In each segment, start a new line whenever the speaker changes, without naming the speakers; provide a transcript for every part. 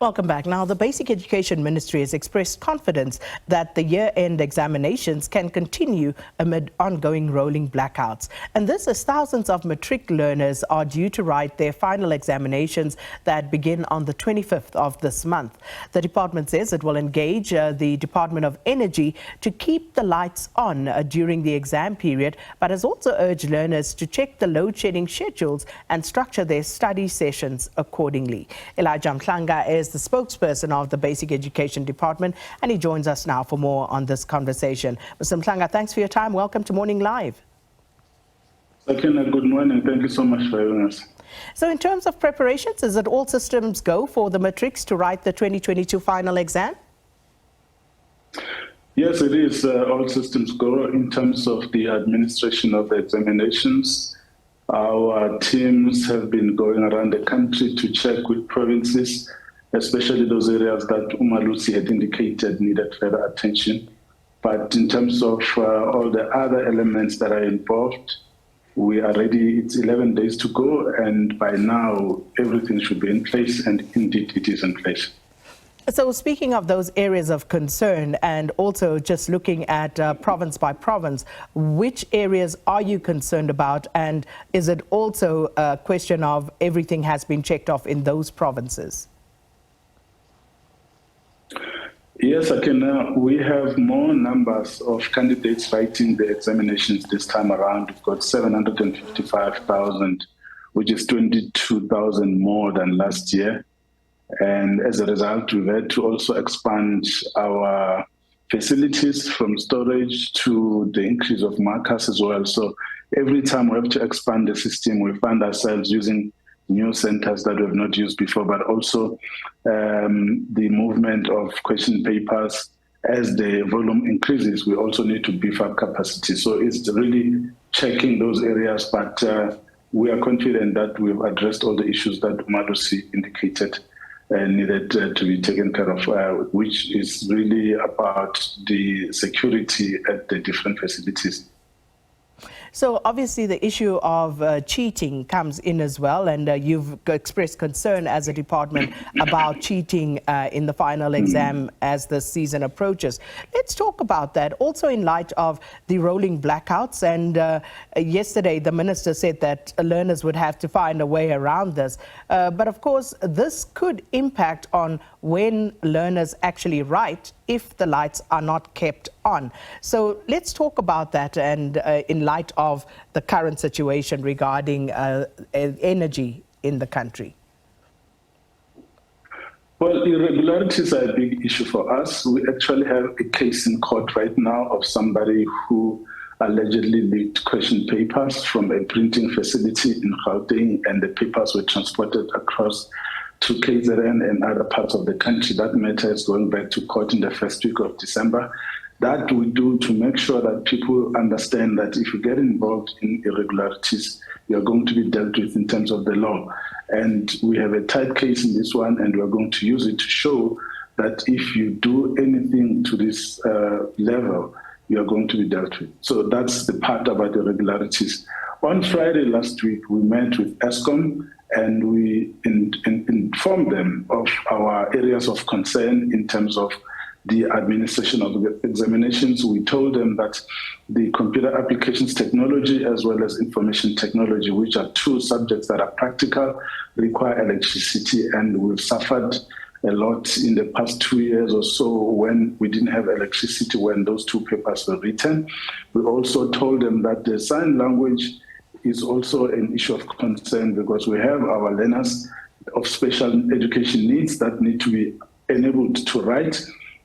Welcome back. Now, the Basic Education Ministry has expressed confidence that the year-end examinations can continue amid ongoing rolling blackouts. And this as thousands of matric learners are due to write their final examinations that begin on the 25th of this month. The department says it will engage the Department of Energy to keep the lights on during the exam period, but has also urged learners to check the load-shedding schedules and structure their study sessions accordingly. Mhlanga is the spokesperson of the Basic Education Department, and he joins us now for more on this conversation. Mr. Mhlanga, thanks for your time. Welcome to Morning Live.
Sakina, good morning. Thank you so much for having us.
So in terms of preparations, is it all systems go for the matrics to write the 2022 final exam?
Yes, it is. All systems go in terms of the administration of the examinations. Our teams have been going around the country to check with provinces, especially those areas that Lucy had indicated needed further attention. But in terms of all the other elements that are involved, we are ready. It's 11 days to go, and by now everything should be in place, and indeed it is in place.
So speaking of those areas of concern and also just looking at province by province, which areas are you concerned about, and is it also a question of everything has been checked off in those provinces?
Yes, Akina, we have more numbers of candidates writing the examinations this time around. We've got 755,000, which is 22,000 more than last year. And as a result, we've had to also expand our facilities from storage to the increase of markers as well. So every time we have to expand the system, we find ourselves using new centers that we have not used before, but also the movement of question papers. As the volume increases, we also need to beef up capacity. So it's really checking those areas, but we are confident that we've addressed all the issues that Lucy indicated needed to be taken care of, which is really about the security at the different facilities.
So obviously the issue of cheating comes in as well, and you've expressed concern as a department about cheating in the final exam as the season approaches. Let's talk about that, also in light of the rolling blackouts. And yesterday the minister said that learners would have to find a way around this. But of course, this could impact on when learners actually write if the lights are not kept on. So let's talk about that, and in light of the current situation regarding energy in the country.
Well, irregularities are a big issue for us. We actually have a case in court right now of somebody who allegedly leaked question papers from a printing facility in Gauteng, and the papers were transported across to KZN and other parts of the country. That matter is going back to court in the first week of December. That we do to make sure that people understand that if you get involved in irregularities, you're going to be dealt with in terms of the law. And we have a tight case in this one, and we're going to use it to show that if you do anything to this level, you're going to be dealt with. So that's the part about irregularities. On Friday last week, we met with ESCOM, and we informed them of our areas of concern in terms of the administration of the examinations. We told them that the computer applications technology as well as information technology, which are two subjects that are practical, require electricity, and we've suffered a lot in the past 2 years or so when we didn't have electricity when those two papers were written. We also told them that the sign language is also an issue of concern, because we have our learners of special education needs that need to be enabled to write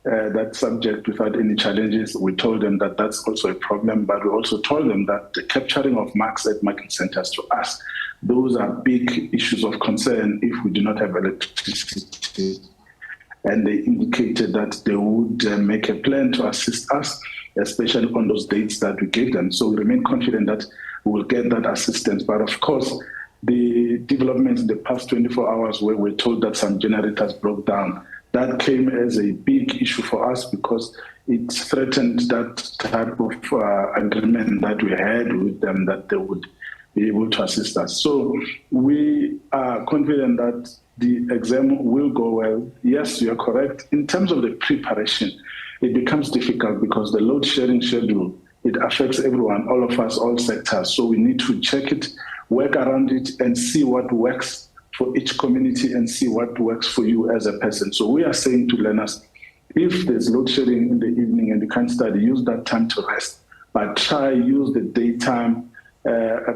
that subject without any challenges. We told them that that's also a problem, but we also told them that the capturing of marks at marking centers, to us, those are big issues of concern if we do not have electricity. And they indicated that they would make a plan to assist us, especially on those dates that we gave them. So we remain confident that we will get that assistance. But of course, the developments in the past 24 hours where we're told that some generators broke down, that came as a big issue for us, because it threatened that type of agreement that we had with them, that they would be able to assist us. So we are confident that the exam will go well. Yes, you are correct. In terms of the preparation, it becomes difficult because the load sharing schedule, it affects everyone, all of us, all sectors. So we need to check it, work around it, and see what works for each community and see what works for you as a person. So we are saying to learners, if there's load shedding in the evening and you can't study, use that time to rest. But try use the daytime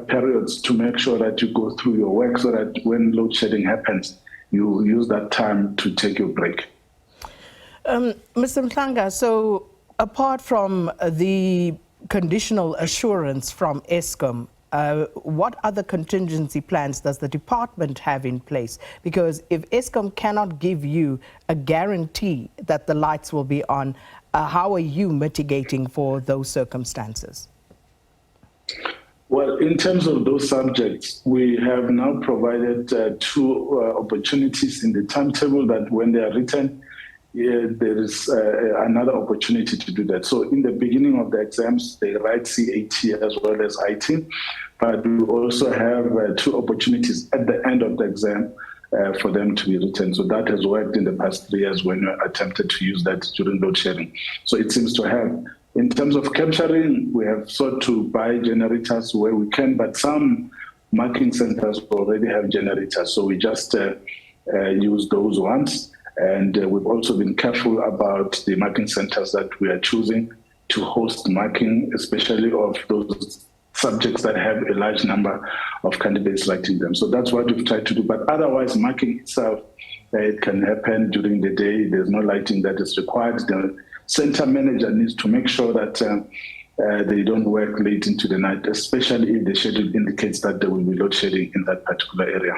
periods to make sure that you go through your work so that when load shedding happens, you use that time to take your break.
Mr. Mhlanga, so apart from the conditional assurance from Eskom, what other contingency plans does the department have in place? Because if Eskom cannot give you a guarantee that the lights will be on, how are you mitigating for those circumstances?
Well, in terms of those subjects, we have now provided two opportunities in the timetable that when they are written, there is another opportunity to do that. So in the beginning of the exams, they write CAT as well as IT, but we also have two opportunities at the end of the exam for them to be written. So that has worked in the past 3 years when we attempted to use that during load sharing. So it seems to have. In terms of capturing, we have sought to buy generators where we can, but some marking centers already have generators. So we just use those ones. And we've also been careful about the marking centers that we are choosing to host marking, especially of those subjects that have a large number of candidates writing them. So that's what we've tried to do. But otherwise, marking itself, it can happen during the day. There's no lighting that is required. The center manager needs to make sure that they don't work late into the night, especially if the schedule indicates that there will be load shedding in that particular area.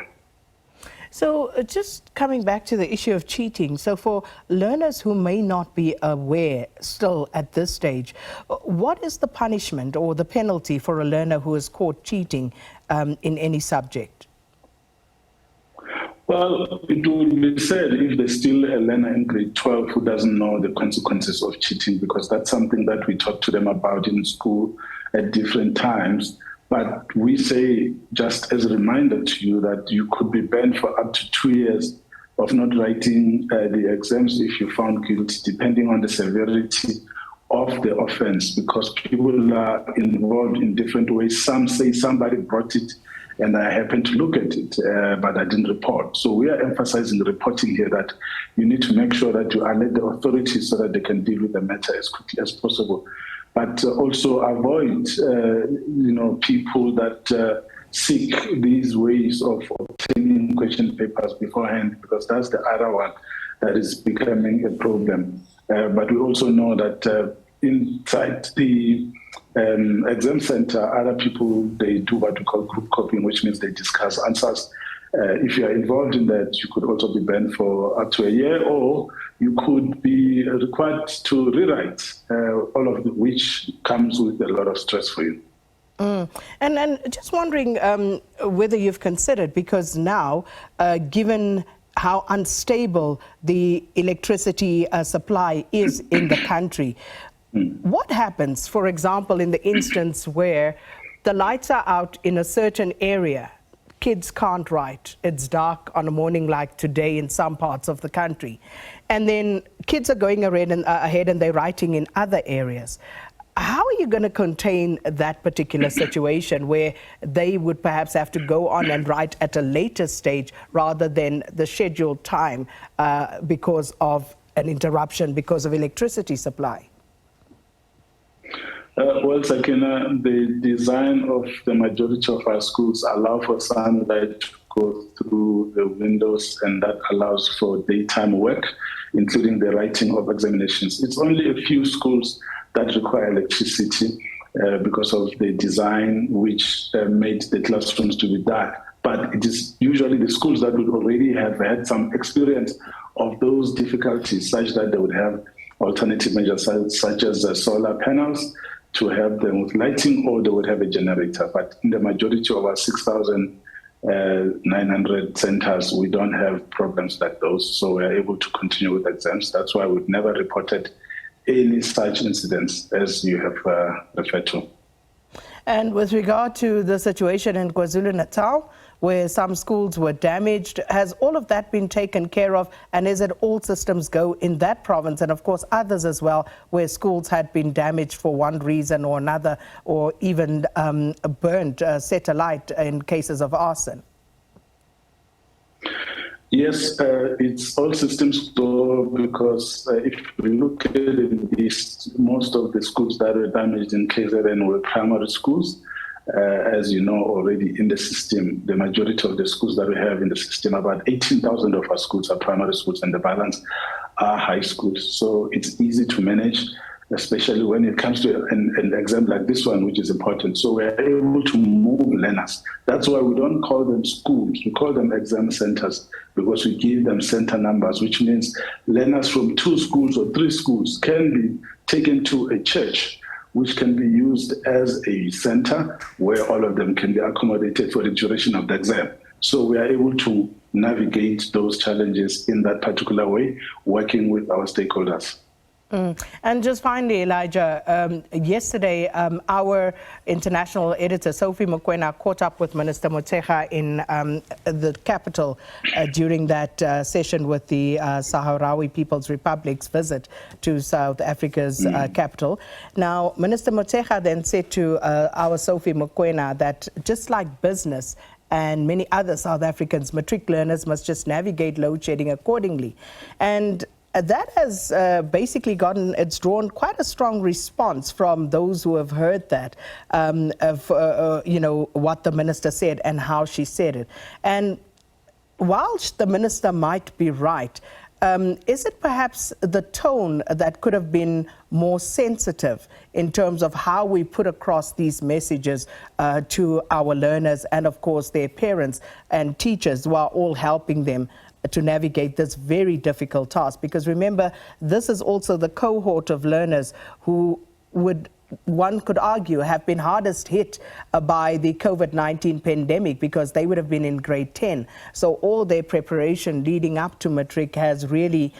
So just coming back to the issue of cheating, so for learners who may not be aware still at this stage, what is the punishment or the penalty for a learner who is caught cheating in any subject?
Well, it would be sad if there's still a learner in grade 12 who doesn't know the consequences of cheating, because that's something that we talk to them about in school at different times. But we say, just as a reminder to you, that you could be banned for up to 2 years of not writing the exams if you found guilty, depending on the severity of the offense, because people are involved in different ways. Some say somebody brought it and I happened to look at it, but I didn't report. So we are emphasizing reporting here, that you need to make sure that you alert the authorities so that they can deal with the matter as quickly as possible. But also avoid, people that seek these ways of obtaining question papers beforehand, because that's the other one that is becoming a problem. But we also know that inside the exam center, other people, they do what we call group copying, which means they discuss answers. If you are involved in that, you could also be banned for up to a year, or you could be required to rewrite, all of which comes with a lot of stress for you.
And just wondering whether you've considered, because now, given how unstable the electricity supply is in the country, what happens, for example, in the instance where the lights are out in a certain area, kids can't write, it's dark on a morning like today in some parts of the country, and then kids are going ahead and they're writing in other areas. How are you going to contain that particular situation where they would perhaps have to go on and write at a later stage rather than the scheduled time because of an interruption because of electricity supply?
Well, Sakina, the design of the majority of our schools allow for sunlight to go through the windows, and that allows for daytime work, including the writing of examinations. It's only a few schools that require electricity because of the design which made the classrooms to be dark. But it is usually the schools that would already have had some experience of those difficulties, such that they would have alternative measures such as solar panels to help them with lighting, or they would have a generator. But in the majority of our 6,900 centers, we don't have problems like those, so we're able to continue with exams. That's why we've never reported any such incidents as you have referred to.
And with regard to the situation in KwaZulu-Natal, where some schools were damaged. Has all of that been taken care of, and is it all systems go in that province, and of course others as well, where schools had been damaged for one reason or another, or even burnt, set alight in cases of arson?
Yes, it's all systems go, because if we look at it, most of the schools that were damaged in KZN were primary schools. As you know already in the system, the majority of the schools that we have in the system, about 18,000 of our schools are primary schools, and the balance are high schools. So it's easy to manage, especially when it comes to an exam like this one, which is important. So we're able to move learners. That's why we don't call them schools. We call them exam centers, because we give them center numbers, which means learners from 2 schools or 3 schools can be taken to a church, which can be used as a center where all of them can be accommodated for the duration of the exam. So we are able to navigate those challenges in that particular way, working with our stakeholders.
And just finally, Elijah, yesterday our international editor, Sophie Mokoena, caught up with Minister Motshekga in the capital during that session with the Sahrawi People's Republic's visit to South Africa's capital. Now, Minister Motshekga then said to our Sophie Mokoena that just like business and many other South Africans, matric learners must just navigate load shedding accordingly. And that has basically it's drawn quite a strong response from those who have heard that, you know, what the minister said and how she said it. And whilst the minister might be right, is it perhaps the tone that could have been more sensitive in terms of how we put across these messages to our learners and, of course, their parents and teachers who are all helping them to navigate this very difficult task? Because remember, this is also the cohort of learners who one could argue, have been hardest hit by the COVID-19 pandemic, because they would have been in grade 10. So all their preparation leading up to matric has really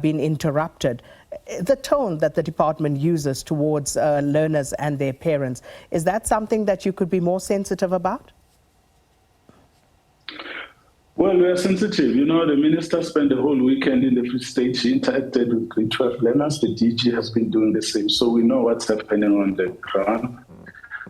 been interrupted. The tone that the department uses towards learners and their parents, is that something that you could be more sensitive about?
Well, we are sensitive. You know, the minister spent the whole weekend in the Free State. She interacted with grade 12 learners. The DG has been doing the same. So we know what's happening on the ground.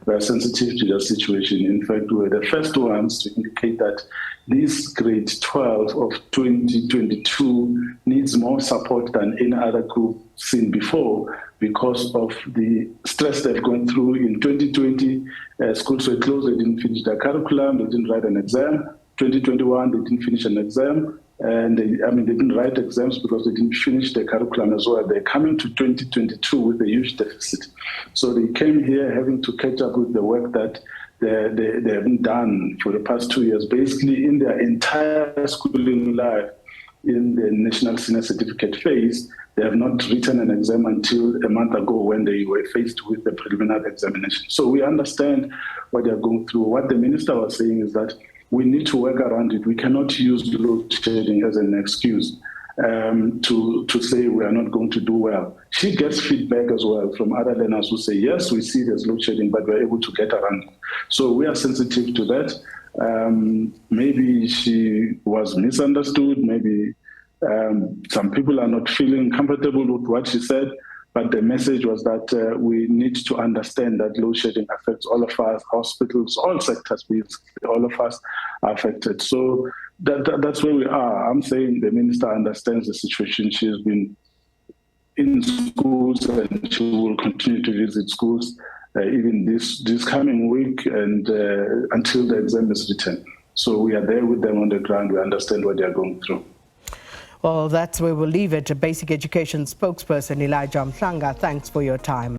We are sensitive to the situation. In fact, we were the first ones to indicate that this grade 12 of 2022 needs more support than any other group seen before, because of the stress they've gone through in 2020. Schools were closed, they didn't finish their curriculum, they didn't write an exam. 2021, they didn't finish an exam, and they didn't write exams because they didn't finish their curriculum as well. They're coming to 2022 with a huge deficit. So they came here having to catch up with the work that they haven't done for the past 2 years. Basically, in their entire schooling life, in the National Senior Certificate phase, they have not written an exam until a month ago when they were faced with the preliminary examination. So we understand what they're going through. What the minister was saying is that we need to work around it. We cannot use load shedding as an excuse to say we are not going to do well. She gets feedback as well from other learners who say, yes, we see there's load shedding, but we're able to get around it. So we are sensitive to that. Maybe she was misunderstood. Maybe some people are not feeling comfortable with what she said. But the message was that we need to understand that load shedding affects all of us, hospitals, all sectors, basically, all of us are affected. So that's where we are. I'm saying the minister understands the situation. She has been in schools and she will continue to visit schools even this coming week and until the exam is written. So we are there with them on the ground. We understand what they are going through.
Well, that's where we'll leave it. Basic Education spokesperson Elijah Mhlanga, thanks for your time.